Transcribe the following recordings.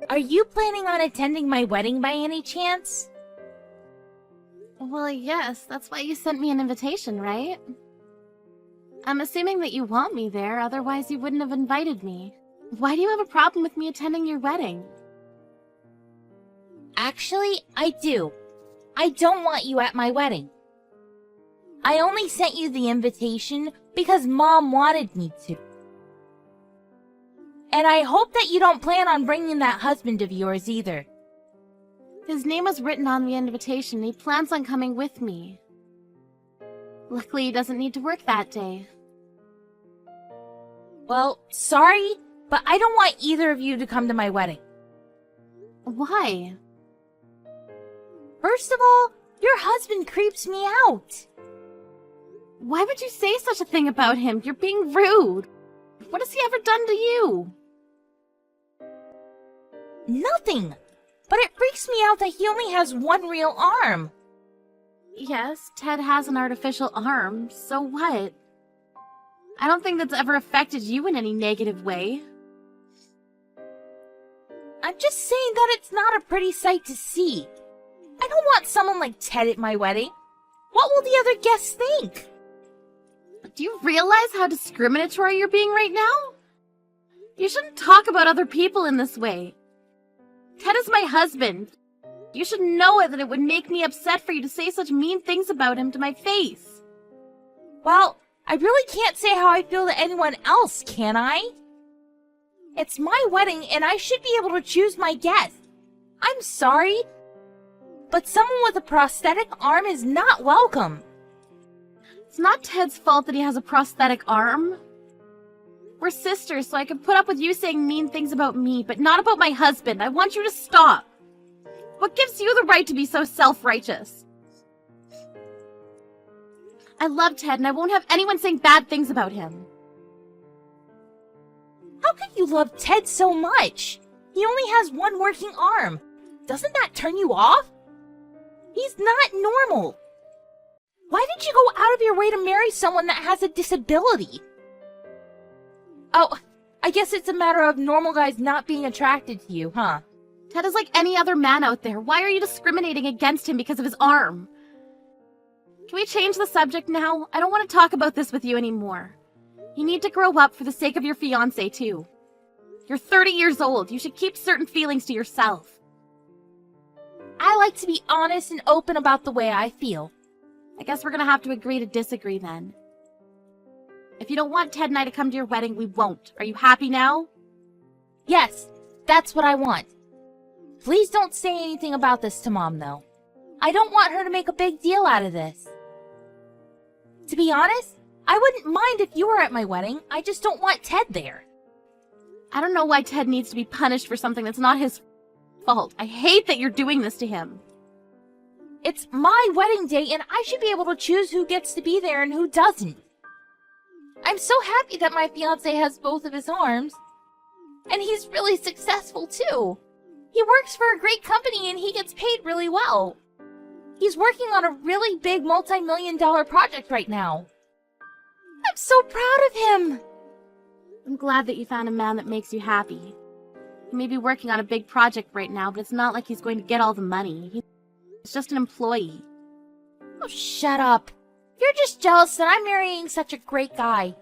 Are you planning on attending my wedding by any chance? Well, yes, that's why you sent me an invitation, right? I'm assuming that you want me there, otherwise you wouldn't have invited me. Why do you have a problem with me attending your wedding? Actually, I do. I don't want you at my wedding. I only sent you the invitation because Mom wanted me to. And I hope that you don't plan on bringing that husband of yours either. His name was written on the invitation, and he plans on coming with me. Luckily, he doesn't need to work that day. Well, sorry, but I don't want either of you to come to my wedding. Why? First of all, your husband creeps me out. Why would you say such a thing about him? You're being rude. What has he ever done to you? Nothing. But it freaks me out that he only has one real arm. Yes, Ted has an artificial arm, so what? I don't think that's ever affected you in any negative way. I'm just saying that it's not a pretty sight to see. I don't want someone like Ted at my wedding. What will the other guests think? Do you realize how discriminatory you're being right now? You shouldn't talk about other people in this way. Ted is my husband. You should know it that it would make me upset for you to say such mean things about him to my face. Well, I really can't say how I feel to anyone else, can I? It's my wedding and I should be able to choose my guests. I'm sorry, but someone with a prosthetic arm is not welcome. It's not Ted's fault that he has a prosthetic arm. We're sisters, so I can put up with you saying mean things about me, but not about my husband. I want you to stop. What gives you the right to be so self-righteous? I love Ted, and I won't have anyone saying bad things about him. How can you love Ted so much? He only has one working arm. Doesn't that turn you off? He's not normal. Why did you go out of your way to marry someone that has a disability? Oh, I guess it's a matter of normal guys not being attracted to you, huh? Ted is like any other man out there. Why are you discriminating against him because of his arm? Can we change the subject now? I don't want to talk about this with you anymore. You need to grow up for the sake of your fiancé, too. You're 30 years old. You should keep certain feelings to yourself. I like to be honest and open about the way I feel. I guess we're gonna have to agree to disagree then. If you don't want Ted and I to come to your wedding, we won't. Are you happy now? Yes, that's what I want. Please don't say anything about this to Mom, though. I don't want her to make a big deal out of this. To be honest, I wouldn't mind if you were at my wedding. I just don't want Ted there. I don't know why Ted needs to be punished for something that's not his fault. I hate that you're doing this to him. It's my wedding day, and I should be able to choose who gets to be there and who doesn't. I'm so happy that my fiancé has both of his arms. And he's really successful, too. He works for a great company and he gets paid really well. He's working on a really big multi-million-dollar project right now. I'm so proud of him. I'm glad that you found a man that makes you happy. He may be working on a big project right now, but it's not like he's going to get all the money. He's just an employee. Oh, shut up. You're just jealous that I'm marrying such a great guy.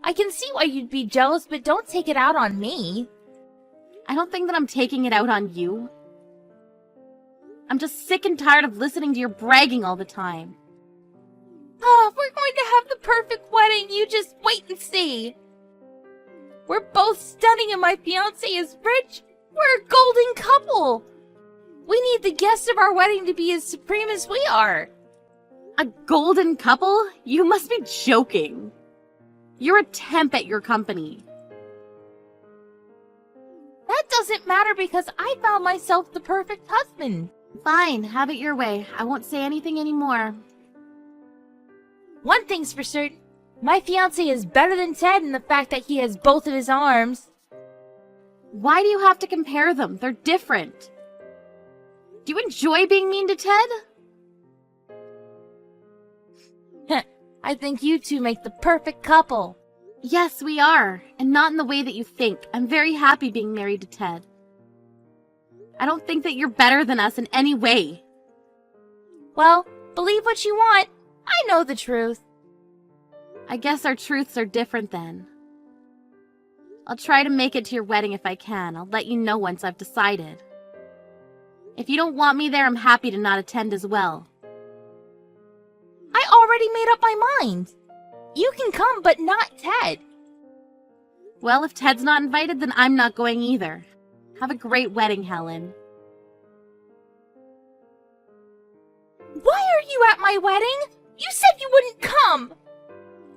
I can see why you'd be jealous, but don't take it out on me. I don't think that I'm taking it out on you. I'm just sick and tired of listening to your bragging all the time. Oh, we're going to have the perfect wedding. You just wait and see. We're both stunning and my fiancé is rich. We're a golden couple. We need the guests of our wedding to be as supreme as we are. A golden couple? You must be joking. You're a temp at your company. That doesn't matter because I found myself the perfect husband. Fine, have it your way. I won't say anything anymore. One thing's for certain. My fiancé is better than Ted in the fact that he has both of his arms. Why do you have to compare them? They're different. Do you enjoy being mean to Ted? I think you two make the perfect couple. Yes, we are. And not in the way that you think. I'm very happy being married to Ted. I don't think that you're better than us in any way. Well, believe what you want. I know the truth. I guess our truths are different then. I'll try to make it to your wedding if I can. I'll let you know once I've decided. If you don't want me there, I'm happy to not attend as well. I already made up my mind. You can come, but not Ted. Well, if Ted's not invited, then I'm not going either. Have a great wedding, Helen. Why are you at my wedding? You said you wouldn't come.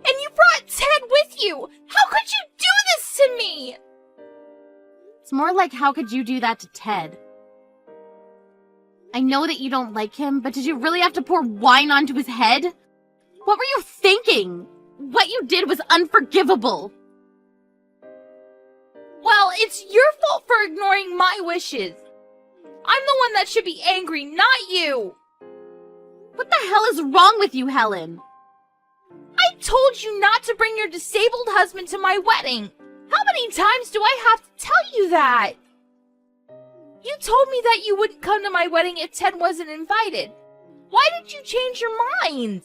And you brought Ted with you. How could you do this to me? It's more like, how could you do that to Ted? I know that you don't like him, but did you really have to pour wine onto his head? What were you thinking? What you did was unforgivable. Well, it's your fault for ignoring my wishes. I'm the one that should be angry, not you. What the hell is wrong with you, Helen? I told you not to bring your disabled husband to my wedding. How many times do I have to tell you that? You told me that you wouldn't come to my wedding if Ted wasn't invited. Why did you change your mind?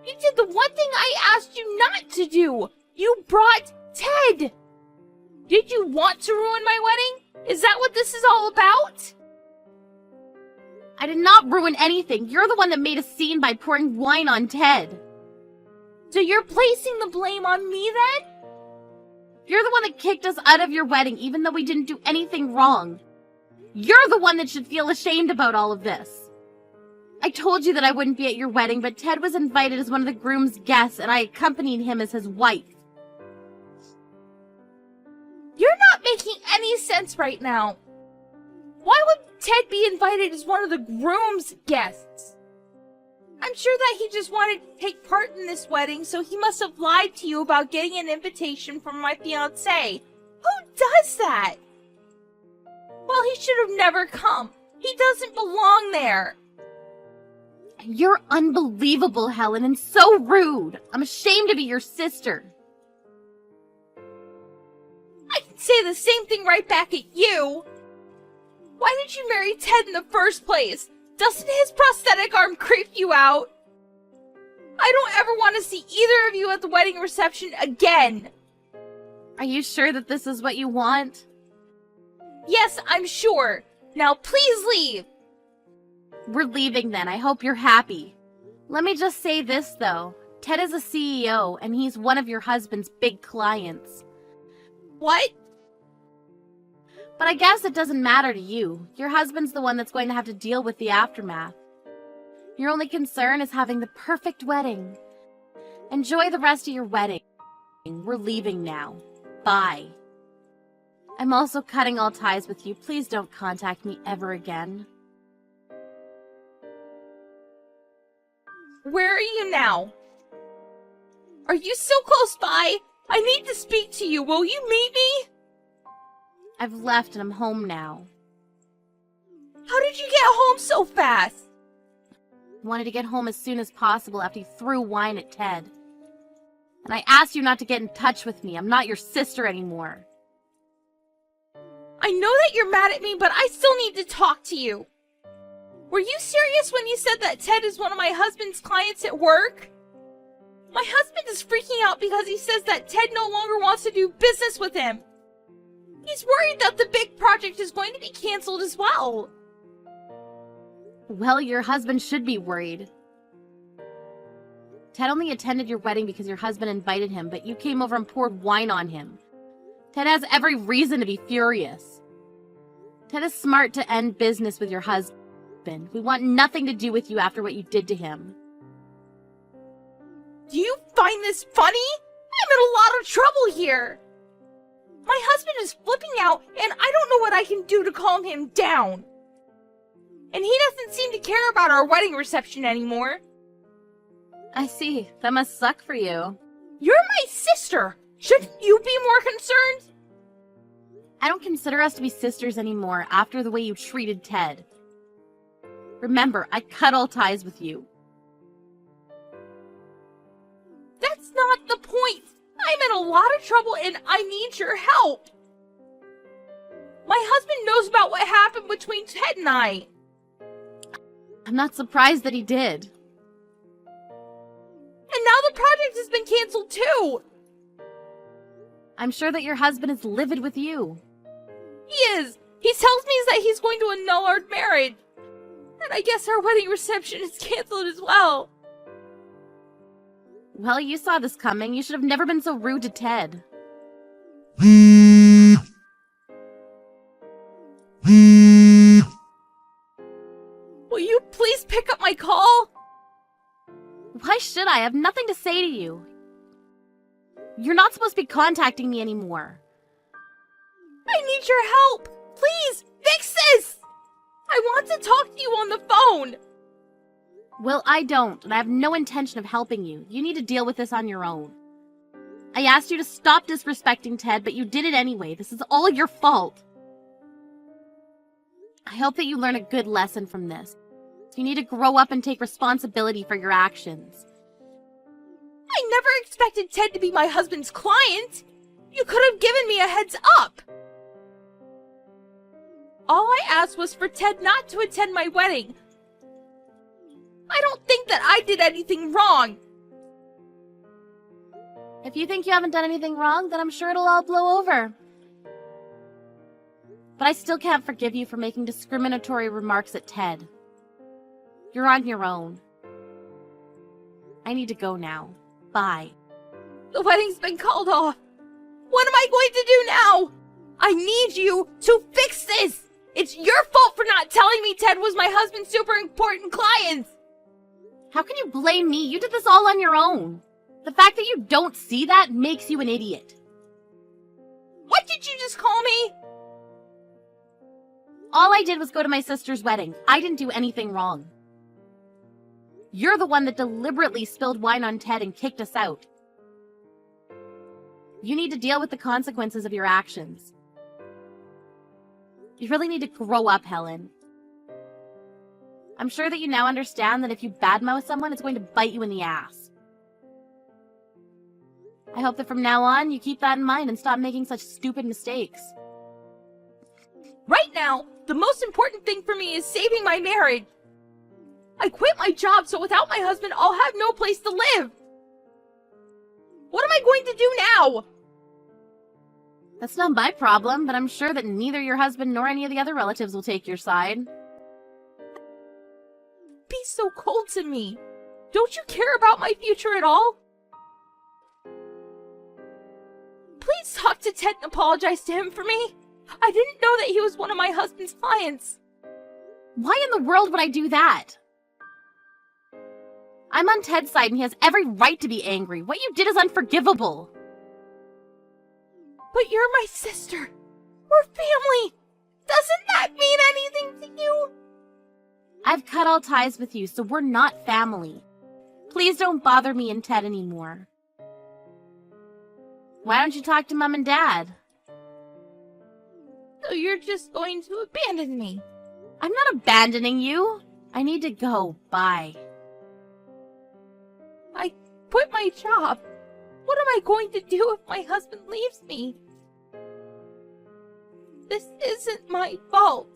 You did the one thing I asked you not to do. You brought Ted. Did you want to ruin my wedding? Is that what this is all about? I did not ruin anything. You're the one that made a scene by pouring wine on Ted. So you're placing the blame on me then? You're the one that kicked us out of your wedding even though we didn't do anything wrong. You're the one that should feel ashamed about all of this. I told you that I wouldn't be at your wedding, but Ted was invited as one of the groom's guests and I accompanied him as his wife. You're not making any sense right now. Why would Ted be invited as one of the groom's guests? I'm sure that he just wanted to take part in this wedding, so he must have lied to you about getting an invitation from my fiancé. Who does that? Well, he should have never come. He doesn't belong there. You're unbelievable, Helen, and so rude. I'm ashamed to be your sister. I can say the same thing right back at you. Why did you marry Ted in the first place? Doesn't his prosthetic arm creep you out? I don't ever want to see either of you at the wedding reception again. Are you sure that this is what you want? Yes, I'm sure. Now please leave. We're leaving then. I hope you're happy. Let me just say this, though. Ted is a CEO, and he's one of your husband's big clients. What? But I guess it doesn't matter to you. Your husband's the one that's going to have to deal with the aftermath. Your only concern is having the perfect wedding. Enjoy the rest of your wedding. We're leaving now. Bye. I'm also cutting all ties with you. Please don't contact me ever again. Where are you now? Are you still close by? I need to speak to you. Will you meet me? I've left and I'm home now. How did you get home so fast? I wanted to get home as soon as possible after you threw wine at Ted. And I asked you not to get in touch with me. I'm not your sister anymore. I know that you're mad at me, but I still need to talk to you. Were you serious when you said that Ted is one of my husband's clients at work? My husband is freaking out because he says that Ted no longer wants to do business with him. He's worried that the big project is going to be canceled as well. Well, your husband should be worried. Ted only attended your wedding because your husband invited him, but you came over and poured wine on him. Ted has every reason to be furious. Ted is smart to end business with your husband. We want nothing to do with you after what you did to him. Do you find this funny? I'm in a lot of trouble here. My husband is flipping out, and I don't know what I can do to calm him down. And he doesn't seem to care about our wedding reception anymore. I see. That must suck for you. You're my sister. Shouldn't you be more concerned? I don't consider us to be sisters anymore after the way you treated Ted. Remember, I cut all ties with you. That's not the point. I'm in a lot of trouble and I need your help. My My husband knows about what happened between Ted and I. I'm not surprised that he did. And now the project has been canceled too. I'm sure that your husband is livid with you. He is. He tells me that he's going to annul our marriage. And I guess our wedding reception is canceled as well. Well, you saw this coming. You should have never been so rude to Ted. Will you please pick up my call? Why should I? I have nothing to say to you. You're not supposed to be contacting me anymore. I need your help. Please, fix this. I want to talk to you on the phone. Well, I don't, and I have no intention of helping you. You need to deal with this on your own. I asked you to stop disrespecting Ted, but you did it anyway. This is all your fault. I hope that you learn a good lesson from this. You need to grow up and take responsibility for your actions. I never expected Ted to be my husband's client. You could have given me a heads up. All I asked was for Ted not to attend my wedding. I don't think that I did anything wrong. If you think you haven't done anything wrong, then I'm sure it'll all blow over. But I still can't forgive you for making discriminatory remarks at Ted. You're on your own. I need to go now. Bye. The wedding's been called off. What am I going to do now? I need you to fix this. It's your fault for not telling me Ted was my husband's super important client. How can you blame me? You did this all on your own. The fact that you don't see that makes you an idiot. What did you just call me? All I did was go to my sister's wedding. I didn't do anything wrong. You're the one that deliberately spilled wine on Ted and kicked us out. You need to deal with the consequences of your actions. You really need to grow up, Helen. I'm sure that you now understand that if you badmouth someone, it's going to bite you in the ass. I hope that from now on, you keep that in mind and stop making such stupid mistakes. Right now, the most important thing for me is saving my marriage. I quit my job, so without my husband, I'll have no place to live. What am I going to do now? That's not my problem, but I'm sure that neither your husband nor any of the other relatives will take your side. Be so cold to me. Don't you care about my future at all? Please talk to Ted and apologize to him for me. I didn't know that he was one of my husband's clients. Why in the world would I do that? I'm on Ted's side and he has every right to be angry. What you did is unforgivable. But you're my sister. We're family. Doesn't that mean anything to you? I've cut all ties with you, so we're not family. Please don't bother me and Ted anymore. Why don't you talk to Mom and Dad? So you're just going to abandon me? I'm not abandoning you. I need to go. Bye. I quit my job. What am I going to do if my husband leaves me? This isn't my fault.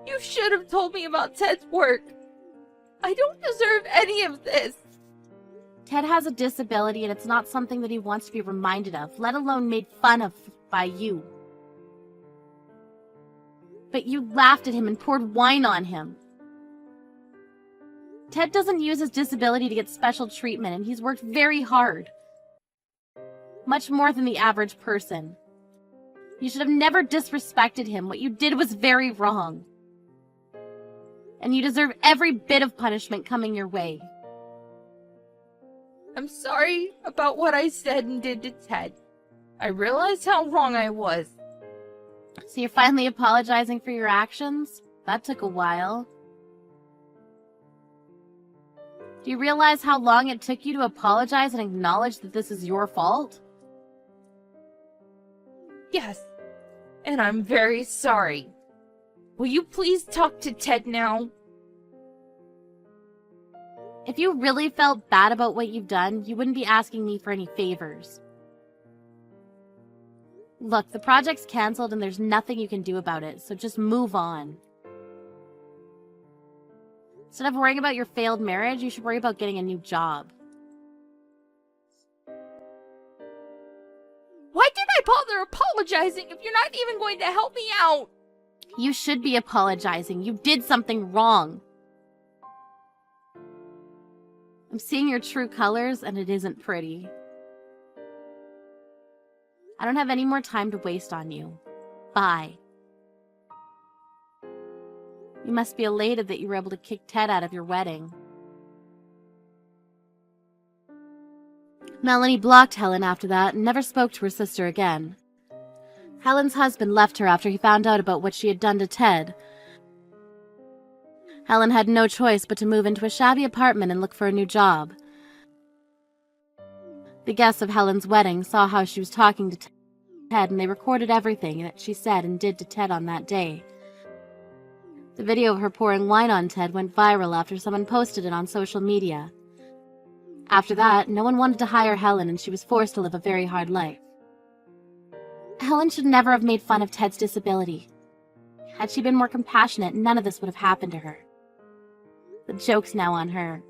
You should have told me about Ted's work. I don't deserve any of this. Ted has a disability and it's not something that he wants to be reminded of, let alone made fun of by you. But you laughed at him and poured wine on him. Ted doesn't use his disability to get special treatment, and he's worked very hard. Much more than the average person. You should have never disrespected him. What you did was very wrong. And you deserve every bit of punishment coming your way. I'm sorry about what I said and did to Ted. I realized how wrong I was. So you're finally apologizing for your actions? That took a while. Do you realize how long it took you to apologize and acknowledge that this is your fault? Yes, and I'm very sorry. Will you please talk to Ted now? If you really felt bad about what you've done, you wouldn't be asking me for any favors. Look, the project's canceled and there's nothing you can do about it, so just move on. Instead of worrying about your failed marriage, you should worry about getting a new job. Why did I bother apologizing if you're not even going to help me out? You should be apologizing. You did something wrong. I'm seeing your true colors, and it isn't pretty. I don't have any more time to waste on you. Bye. You must be elated that you were able to kick Ted out of your wedding. Melanie blocked Helen after that and never spoke to her sister again. Helen's husband left her after he found out about what she had done to Ted. Helen had no choice but to move into a shabby apartment and look for a new job. The guests of Helen's wedding saw how she was talking to Ted, and they recorded everything that she said and did to Ted on that day. The video of her pouring wine on Ted went viral after someone posted it on social media. After that, no one wanted to hire Helen, and she was forced to live a very hard life. Helen should never have made fun of Ted's disability. Had she been more compassionate, none of this would have happened to her. The joke's now on her.